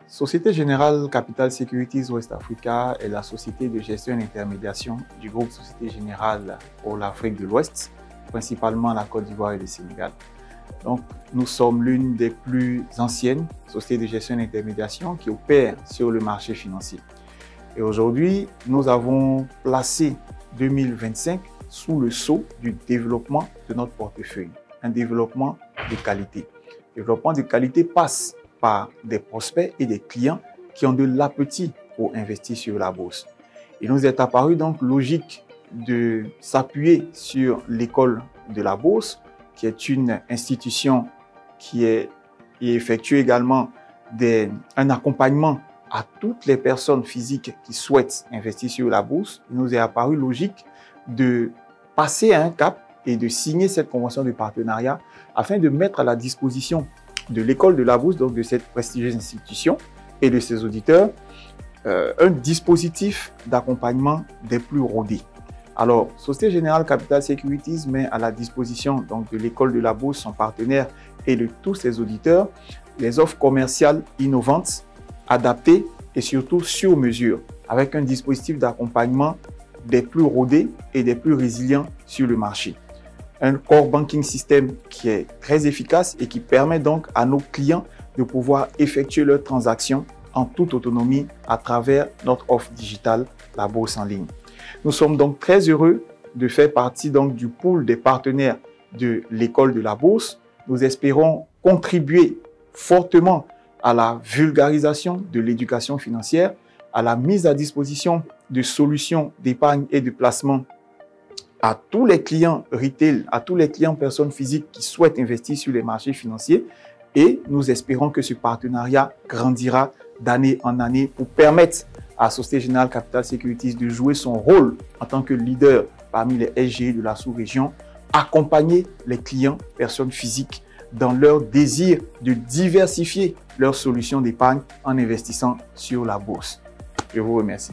Société Générale Capital Securities West Africa est la société de gestion et d'intermédiation du groupe Société Générale pour l'Afrique de l'Ouest, principalement la Côte d'Ivoire et le Sénégal. Donc, nous sommes l'une des plus anciennes sociétés de gestion et d'intermédiation qui opèrent sur le marché financier. Et aujourd'hui, nous avons placé 2025 sous le sceau du développement de notre portefeuille, un développement de qualité. Le développement de qualité passe par des prospects et des clients qui ont de l'appétit pour investir sur la bourse. Il nous est apparu donc logique de s'appuyer sur l'école de la bourse, qui est une institution qui effectue également un accompagnement à toutes les personnes physiques qui souhaitent investir sur la bourse. Il nous est apparu logique de passer à un cap et de signer cette convention de partenariat afin de mettre à la disposition de l'école de la bourse, donc de cette prestigieuse institution et de ses auditeurs, un dispositif d'accompagnement des plus rodés. Alors, Société Générale Capital Securities met à la disposition donc, de l'école de la bourse, son partenaire et de tous ses auditeurs, les offres commerciales innovantes, adaptées et surtout sur mesure, avec un dispositif d'accompagnement des plus rodés et des plus résilients sur le marché. Un core banking system qui est très efficace et qui permet donc à nos clients de pouvoir effectuer leurs transactions en toute autonomie à travers notre offre digitale, la bourse en ligne. Nous sommes donc très heureux de faire partie donc du pool des partenaires de l'école de la bourse. Nous espérons contribuer fortement à la vulgarisation de l'éducation financière, à la mise à disposition de solutions d'épargne et de placement à tous les clients retail, à tous les clients personnes physiques qui souhaitent investir sur les marchés financiers. Et nous espérons que ce partenariat grandira d'année en année pour permettre à Société Générale Capital Securities de jouer son rôle en tant que leader parmi les SGI de la sous-région, accompagner les clients personnes physiques dans leur désir de diversifier leurs solutions d'épargne en investissant sur la bourse. Je vous remercie.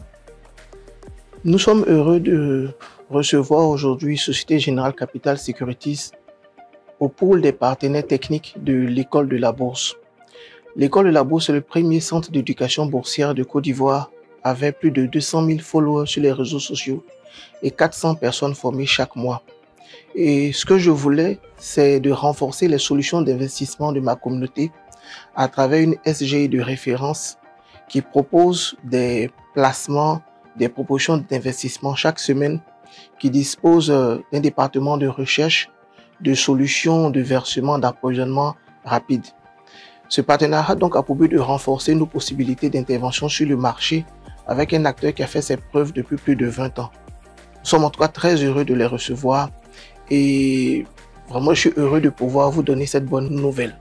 Nous sommes heureux de recevoir aujourd'hui Société Générale Capital Securities au pool des partenaires techniques de l'école de la bourse. L'école de la bourse est le premier centre d'éducation boursière de Côte d'Ivoire avec plus de 200 000 followers sur les réseaux sociaux et 400 personnes formées chaque mois. Et ce que je voulais, c'est de renforcer les solutions d'investissement de ma communauté à travers une SGI de référence qui propose des placements, des propositions d'investissement chaque semaine, qui dispose d'un département de recherche, de solutions de versement, d'approvisionnement rapide. Ce partenariat donc a pour but de renforcer nos possibilités d'intervention sur le marché avec un acteur qui a fait ses preuves depuis plus de 20 ans. Nous sommes en tout cas très heureux de les recevoir et vraiment je suis heureux de pouvoir vous donner cette bonne nouvelle.